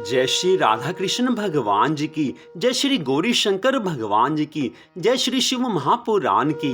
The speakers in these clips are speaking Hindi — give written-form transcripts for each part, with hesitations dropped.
जय श्री राधा कृष्ण भगवान जी की, जय श्री गौरी शंकर भगवान जी की, जय श्री शिव महापुराण की।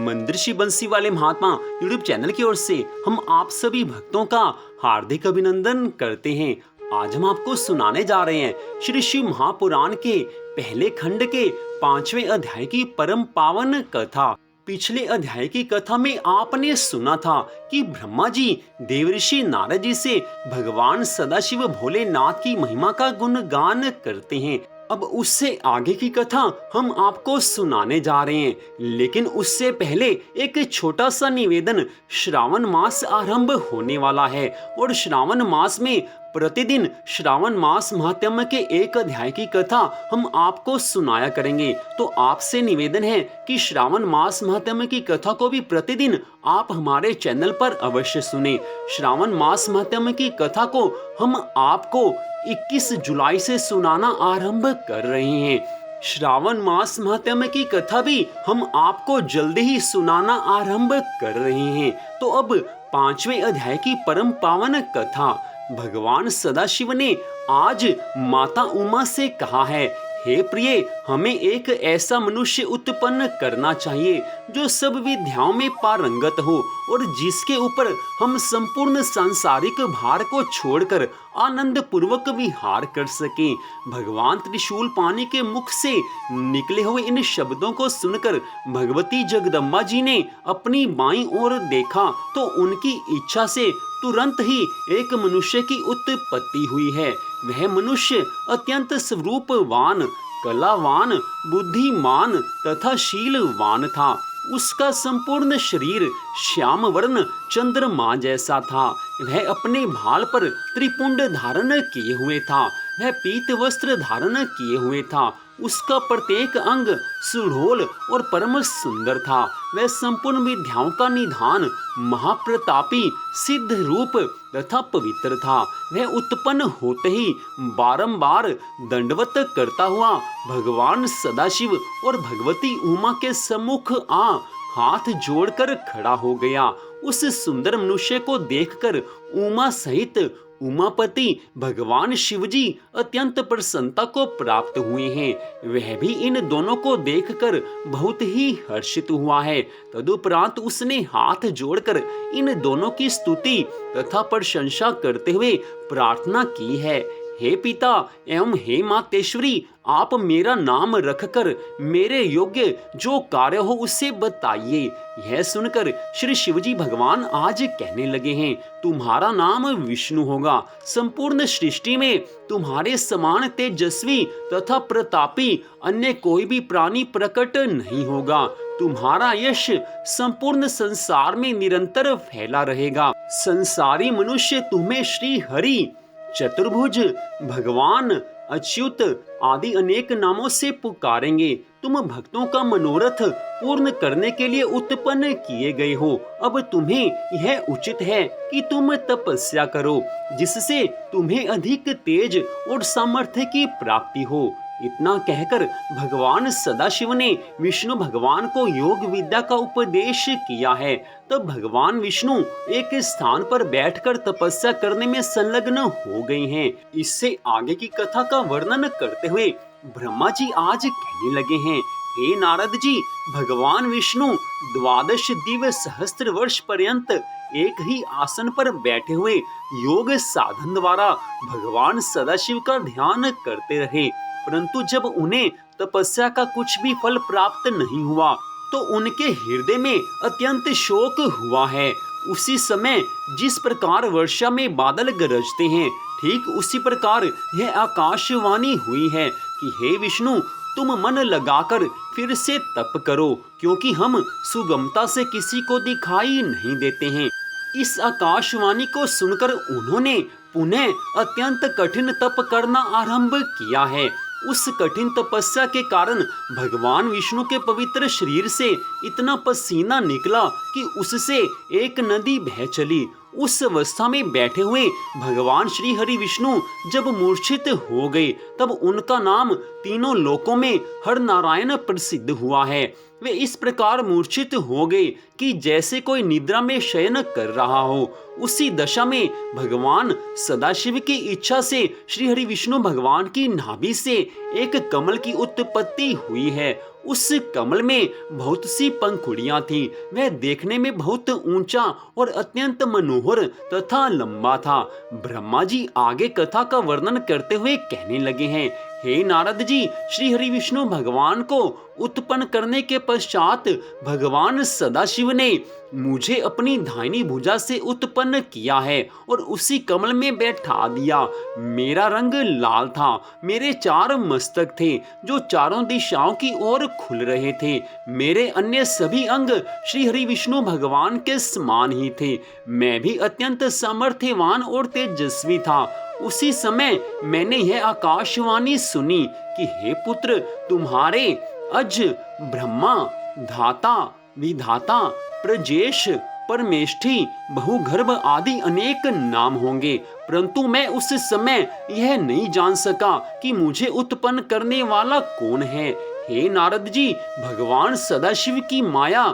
मंदिर श्री बंसी वाले महात्मा यूट्यूब चैनल की ओर से हम आप सभी भक्तों का हार्दिक अभिनंदन करते हैं। आज हम आपको सुनाने जा रहे हैं श्री शिव महापुराण के पहले खंड के 5वें अध्याय की परम पावन कथा। पिछले अध्याय की कथा में आपने सुना था कि ब्रह्मा जी देवऋषि नारद जी से भगवान सदाशिव भोलेनाथ की महिमा का गुणगान करते हैं। अब उससे आगे की कथा हम आपको सुनाने जा रहे हैं, लेकिन उससे पहले एक छोटा सा निवेदन। श्रावण मास आरंभ होने वाला है और श्रावण मास में प्रतिदिन श्रावण मास महात्म्य के एक अध्याय की कथा हम आपको सुनाया करेंगे। तो आपसे निवेदन है कि श्रावण मास महात्म्य की कथा को भी प्रतिदिन आप हमारे चैनल पर अवश्य सुने। श्रावण मास महात्म्य की कथा को हम आपको 21 जुलाई से सुनाना आरंभ कर रहे हैं। श्रावण मास महात्म्य की कथा भी हम आपको जल्दी ही सुनाना आरंभ कर रहे हैं। तो अब 5वें अध्याय की परम पावन कथा। भगवान सदाशिव ने आज माता उमा से कहा है, हे प्रिय, हमें एक ऐसा मनुष्य उत्पन्न करना चाहिए जो सब विद्याओं में पारंगत हो और जिसके ऊपर हम संपूर्ण सांसारिक भार को छोड़कर आनंद पूर्वक विहार कर सकें। भगवान त्रिशूल पानी के मुख से निकले हुए इन शब्दों को सुनकर भगवती जगदम्बा जी ने अपनी बाईं ओर देखा तो उनकी इच्छा से तुरंत ही एक मनुष्य की उत्पत्ति हुई है। वह मनुष्य अत्यंत स्वरूपवान, कलावान, बुद्धिमान तथा शीलवान था। उसका संपूर्ण शरीर श्याम वर्ण चंद्रमा जैसा था। वह अपने भाल पर त्रिपुंड धारण किए हुए था। वह पीत वस्त्र धारण किए हुए था। उसका प्रत्येक अंग सुडोल और परम सुंदर था। वह संपूर्ण विद्याओं का निधान, महाप्रतापी, सिद्ध रूप तथा पवित्र था। वह उत्पन्न होते ही बारंबार दंडवत करता हुआ भगवान सदाशिव और भगवती उमा के सम्मुख हाथ जोड़कर खड़ा हो गया। उस सुंदर मनुष्य को देखकर उमा सहित उमापति भगवान शिवजी अत्यंत प्रसन्नता को प्राप्त हुए हैं। वह भी इन दोनों को देखकर बहुत ही हर्षित हुआ है। तदुपरांत उसने हाथ जोड़कर इन दोनों की स्तुति तथा प्रशंसा करते हुए प्रार्थना की है, हे पिता एवं हे मातेश्वरी, आप मेरा नाम रखकर मेरे योग्य जो कार्य हो उसे बताइए। यह सुनकर श्री शिवजी भगवान आज कहने लगे हैं, तुम्हारा नाम विष्णु होगा। संपूर्ण सृष्टि में तुम्हारे समान तेजस्वी तथा प्रतापी अन्य कोई भी प्राणी प्रकट नहीं होगा। तुम्हारा यश संपूर्ण संसार में निरंतर फैला रहेगा। संसारी मनुष्य तुम्हें श्री हरि, चतुर्भुज, भगवान, अच्युत आदि अनेक नामों से पुकारेंगे। तुम भक्तों का मनोरथ पूर्ण करने के लिए उत्पन्न किए गए हो। अब तुम्हें यह उचित है कि तुम तपस्या करो, जिससे तुम्हें अधिक तेज और सामर्थ्य की प्राप्ति हो। इतना कहकर भगवान सदाशिव ने विष्णु भगवान को योग विद्या का उपदेश किया है। तब भगवान विष्णु एक स्थान पर बैठकर तपस्या करने में संलग्न हो गए हैं। इससे आगे की कथा का वर्णन करते हुए ब्रह्मा जी आज कहने लगे हैं, हे नारद जी, भगवान विष्णु 12 दिव्य सहस्त्र वर्ष पर्यंत एक ही आसन पर बैठे हुए योग साधन द्वारा भगवान सदाशिव का ध्यान करते रहे, परंतु जब उन्हें तपस्या का कुछ भी फल प्राप्त नहीं हुआ तो उनके हृदय में अत्यंत शोक हुआ है। उसी समय जिस प्रकार वर्षा में बादल गरजते हैं, ठीक उसी प्रकार यह आकाशवाणी हुई है कि हे विष्णु, तुम मन लगाकर फिर से तप करो, क्योंकि हम सुगमता से किसी को दिखाई नहीं देते हैं। इस आकाशवाणी को सुनकर उन्होंने पुनः अत्यंत कठिन तप करना आरंभ किया है। उस कठिन तपस्या के कारण भगवान विष्णु के पवित्र शरीर से इतना पसीना निकला कि उससे एक नदी बह चली। उस अवस्था में बैठे हुए भगवान श्री हरि विष्णु जब मूर्छित हो गए, तब उनका नाम तीनों लोकों में हर नारायण प्रसिद्ध हुआ है। वे इस प्रकार मूर्छित हो गए कि जैसे कोई निद्रा में शयन कर रहा हो। उसी दशा में भगवान सदाशिव की इच्छा से श्री हरि विष्णु भगवान की नाभि से एक कमल की उत्पत्ति हुई है। उस कमल में बहुत सी पंखुड़ियां थीं। वह देखने में बहुत ऊंचा और अत्यंत मनोहर तथा लंबा था। ब्रह्मा जी आगे कथा का वर्णन करते हुए कहने लगे हैं, हे नारद जी, श्री हरि विष्णु भगवान को उत्पन्न करने के पश्चात भगवान सदाशिव ने मुझे अपनी दाहिनी भुजा से उत्पन्न किया है और उसी कमल में बैठा दिया। मेरा रंग लाल था। मेरे 4 मस्तक थे जो चारों दिशाओं की ओर खुल रहे थे। मेरे अन्य सभी अंग श्री हरि विष्णु भगवान के समान ही थे। मैं भी अत्यंत सामर्थ्यवान और तेजस्वी था। उसी समय मैंने यह आकाशवाणी सुनी कि हे पुत्र, तुम्हारे अज, ब्रह्मा, धाता, विधाता, प्रजेश, परमेष्ठी, बहुगर्भ आदि अनेक नाम होंगे, परंतु मैं उस समय यह नहीं जान सका कि मुझे उत्पन्न करने वाला कौन है। हे नारद जी, भगवान सदाशिव की माया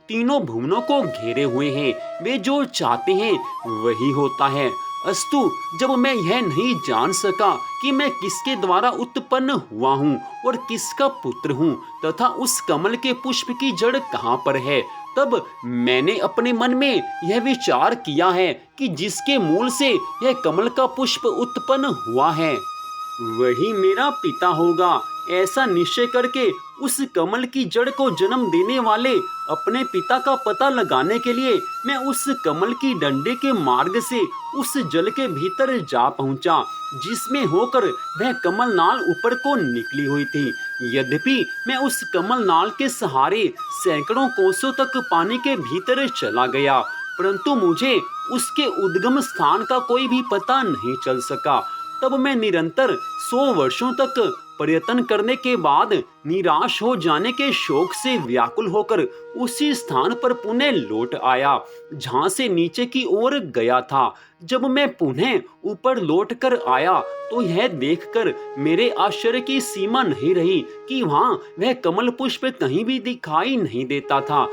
तीनों भुवनों को घेरे हुए हैं। वे जो चाहते हैं वही होता है। अस्तु, जब मैं यह नहीं जान सका कि मैं किसके द्वारा उत्पन्न हुआ हूँ और किसका पुत्र हूँ तथा उस कमल के पुष्प की जड़ कहाँ पर है, तब मैंने अपने मन में यह विचार किया है कि जिसके मूल से यह कमल का पुष्प उत्पन्न हुआ है वही मेरा पिता होगा। ऐसा निश्चय करके उस कमल की जड़ को जन्म देने वाले अपने पिता का पता लगाने के लिए मैं उस कमल की डंडे के मार्ग से उस जल के भीतर जा पहुंचा, जिसमें होकर वह कमल नाल ऊपर को निकली हुई थी। यद्यपि मैं उस कमल नाल के सहारे सैकड़ों कोसों तक पानी के भीतर चला गया, परंतु मुझे उसके उद्गम स्थान का कोई भी पता नहीं चल सका। तब मैं निरंतर 100 वर्षों तक प्रयत्न करने के बाद निराश हो जाने के शोक से व्याकुल होकर उसी स्थान पर पुनः लौट आया जहां से नीचे की ओर गया था। जब मैं पुनः ऊपर लौट कर आया तो यह देखकर मेरे आश्चर्य की सीमा नहीं रही कि वहां वह कमल पुष्प कहीं भी दिखाई नहीं देता था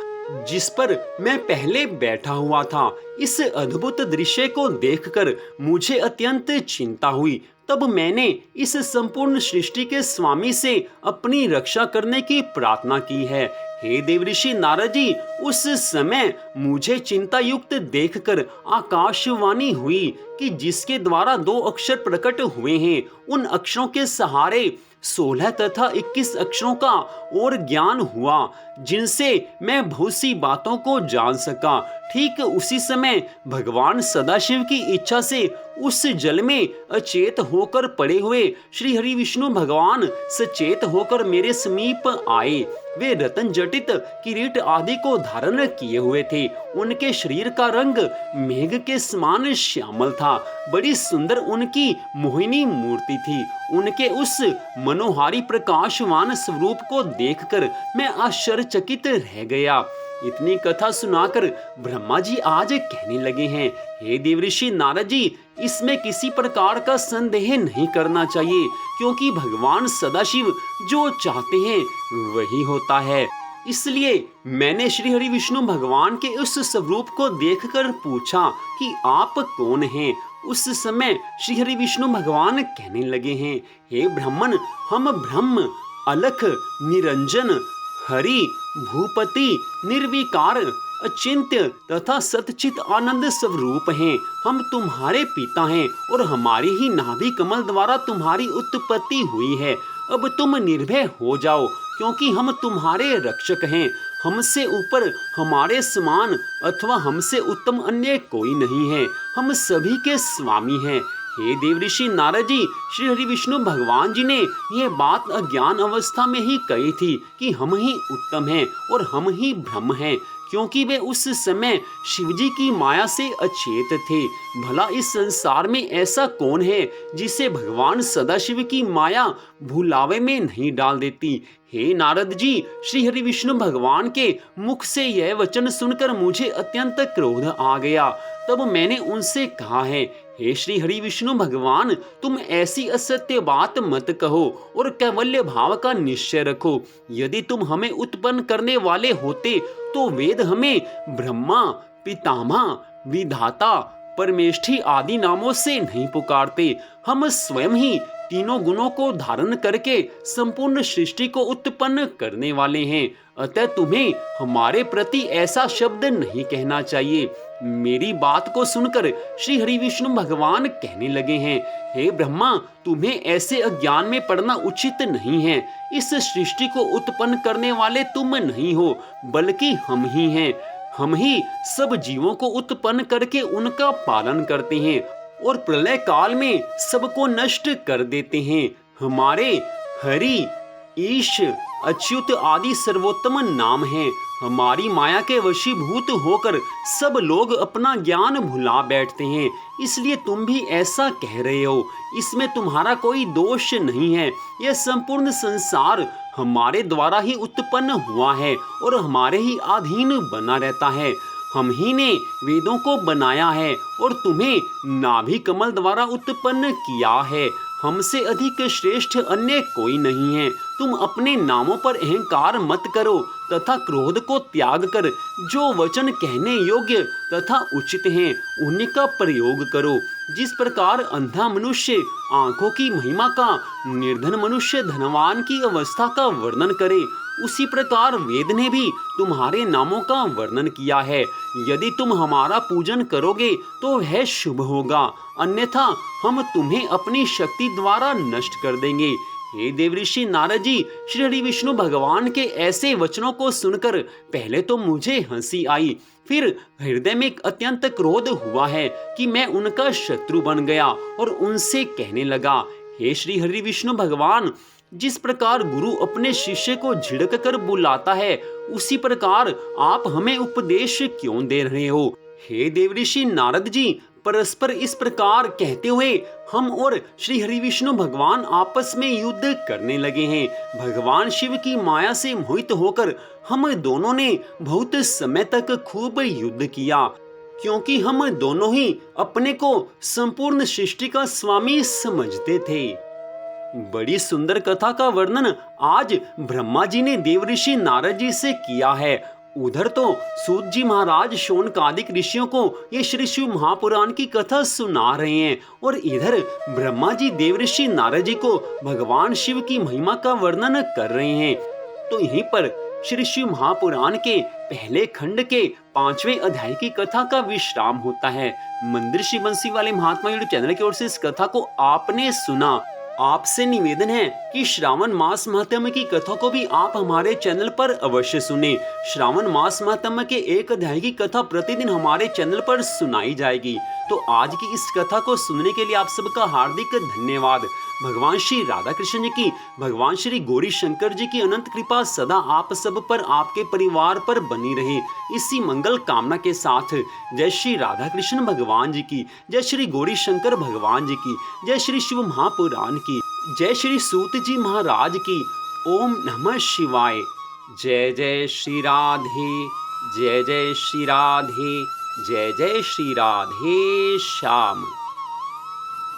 जिस पर मैं पहले बैठा हुआ था। इस अद्भुत दृश्य को देखकर मुझे अत्यंत चिंता हुई। तब मैंने इस संपूर्ण सृष्टि के स्वामी से अपनी रक्षा करने की प्रार्थना की है। हे देवऋषि नारद जी, उस समय मुझे चिंता युक्त देखकर आकाशवाणी हुई कि जिसके द्वारा 2 अक्षर प्रकट हुए हैं, उन अक्षरों के सहारे 16 तथा 21 अक्षरों का और ज्ञान हुआ, जिनसे मैं बहुत सी बातों को जान सका। ठीक उसी समय भगवान सदाशिव की इच्छा से उस जल में अचेत होकर पड़े हुए श्री हरि विष्णु भगवान सचेत होकर मेरे समीप आए। वे रतन जटित किरीट आदि को धारण किए हुए थे। उनके शरीर का रंग मेघ के समान श्यामल था। बड़ी सुंदर उनकी मोहिनी मूर्ति थी। उनके उस मनोहारी प्रकाशवान स्वरूप को देखकर मैं आश्चर्यचकित रह गया। इतनी कथा सुनाकर ब्रह्मा जी आज कहने लगे हैं, हे देवऋषि नारद जी, इसमें किसी प्रकार का संदेह नहीं करना चाहिए, क्योंकि भगवान सदाशिव जो चाहते हैं वही होता है। इसलिए मैंने श्री हरि विष्णु भगवान के उस स्वरूप को देखकर पूछा कि आप कौन हैं। उस समय श्री हरि विष्णु भगवान कहने लगे हैं, हे ब्राह्मण, हम ब्रह्म, अलख, निरंजन, हरि, भूपति, निर्विकार, अचिंत्य तथा सतचित आनंद स्वरूप हैं। हम तुम्हारे पिता हैं और हमारी ही नाभि कमल द्वारा तुम्हारी उत्पत्ति हुई है। अब तुम निर्भय हो जाओ, क्योंकि हम तुम्हारे रक्षक हैं। हमसे ऊपर, हमारे समान अथवा हमसे उत्तम अन्य कोई नहीं है। हम सभी के स्वामी हैं। हे देवऋषि नारद जी, श्री हरि विष्णु भगवान जी ने यह बात अज्ञान अवस्था में ही कही थी कि हम ही उत्तम हैं और हम ही ब्रह्म हैं, क्योंकि वे उस समय शिवजी की माया से अचेत थे। भला इस संसार में ऐसा कौन है जिसे भगवान सदाशिव की माया भुलावे में नहीं डाल देती। हे नारद जी, श्री हरि विष्णु भगवान के मुख से यह वचन सुनकर मुझे अत्यंत क्रोध आ गया। तब मैंने उनसे कहा है, हे श्री हरि विष्णु भगवान, तुम ऐसी असत्य बात मत कहो और कैवल्य भाव का निश्चय रखो। यदि तुम हमें उत्पन्न करने वाले होते तो वेद हमें ब्रह्मा, पितामह, विधाता, परमेष्ठी आदि नामों से नहीं पुकारते। हम स्वयं ही तीनों गुणों को धारण करके संपूर्ण सृष्टि को उत्पन्न करने वाले हैं। अतः तुम्हें हमारे प्रति ऐसा शब्द नहीं कहना चाहिए। मेरी बात को सुनकर श्री हरि विष्णु भगवान कहने लगे हैं, हे ब्रह्मा, तुम्हें ऐसे अज्ञान में पड़ना उचित नहीं है। इस सृष्टि को उत्पन्न करने वाले तुम नहीं हो, बल्कि हम ही हैं। हम ही सब जीवों को उत्पन्न करके उनका पालन करते हैं और प्रलय काल में सबको नष्ट कर देते हैं। हमारे हरि, ईश, अच्युत आदि सर्वोत्तम नाम हैं। हमारी माया के वशीभूत होकर सब लोग अपना ज्ञान भुला बैठते हैं, इसलिए तुम भी ऐसा कह रहे हो। इसमें तुम्हारा कोई दोष नहीं है। यह संपूर्ण संसार हमारे द्वारा ही उत्पन्न हुआ है और हमारे ही अधीन बना रहता है। हम ही ने वेदों को बनाया है और तुम्हें नाभि कमल द्वारा उत्पन्न किया है। हमसे अधिक श्रेष्ठ अन्य कोई नहीं है। तुम अपने नामों पर अहंकार मत करो तथा क्रोध को त्याग कर जो वचन कहने योग्य तथा उचित हैं उन्हीं का प्रयोग करो। जिस प्रकार अंधा मनुष्य आंखों की महिमा का, निर्धन मनुष्य धनवान की अवस्था का वर्णन करे, उसी प्रकार वेद ने भी तुम्हारे नामों का वर्णन किया है। यदि तुम हमारा पूजन करोगे तो वह शुभ होगा, अन्यथा हम तुम्हें अपनी शक्ति द्वारा नष्ट कर देंगे। हे देवऋषि नारद जी, श्री हरि विष्णु भगवान के ऐसे वचनों को सुनकर पहले तो मुझे हंसी आई, फिर हृदय में अत्यंत क्रोध हुआ है कि मैं उनका शत्रु बन गया और उनसे कहने लगा, हे श्री हरि विष्णु भगवान, जिस प्रकार गुरु अपने शिष्य को झिड़क कर बुलाता है, उसी प्रकार आप हमें उपदेश क्यों दे रहे हो। हे देवऋषि नारद जी, परस्पर इस प्रकार कहते हुए हम और श्री हरि विष्णु भगवान आपस में युद्ध करने लगे हैं। भगवान शिव की माया से मोहित होकर हम दोनों ने बहुत समय तक खूब युद्ध किया, क्योंकि हम दोनों ही अपने को संपूर्ण सृष्टि का स्वामी समझते थे। बड़ी सुंदर कथा का वर्णन आज ब्रह्मा जी ने देवऋषि नारद जी से किया है। उधर तो सूत जी महाराज शौनकादिक ऋषियों को ये श्री शिव महापुराण की कथा सुना रहे हैं और इधर ब्रह्मा जी देवऋषि नारद जी को भगवान शिव की महिमा का वर्णन कर रहे हैं। तो यहीं पर श्री शिव महापुराण के पहले खंड के 5वें अध्याय की कथा का विश्राम होता है। मंदिर श्री बंसी वाले महात्मा यूट्यूब चैनल की ओर से इस कथा को आपने सुना। आपसे निवेदन है कि श्रावण मास महात्म्य की कथा को भी आप हमारे चैनल पर अवश्य सुने। श्रावण मास महात्म्य के एक अध्याय की कथा प्रतिदिन हमारे चैनल पर सुनाई जाएगी। तो आज की इस कथा को सुनने के लिए आप सबका हार्दिक धन्यवाद। भगवान श्री राधा कृष्ण जी की, भगवान श्री गौरी शंकर जी की अनंत कृपा सदा आप सब पर, आपके परिवार पर बनी रहे, इसी मंगल कामना के साथ जय श्री राधा कृष्ण भगवान जी की, जय श्री गौरी शंकर भगवान जी की, जय श्री शिव महापुराण की, जय श्री सूत जी महाराज की। ओम नमः शिवाय। जय जय श्री राधे, जय जय श्री राधे, जय जय श्री राधे श्याम।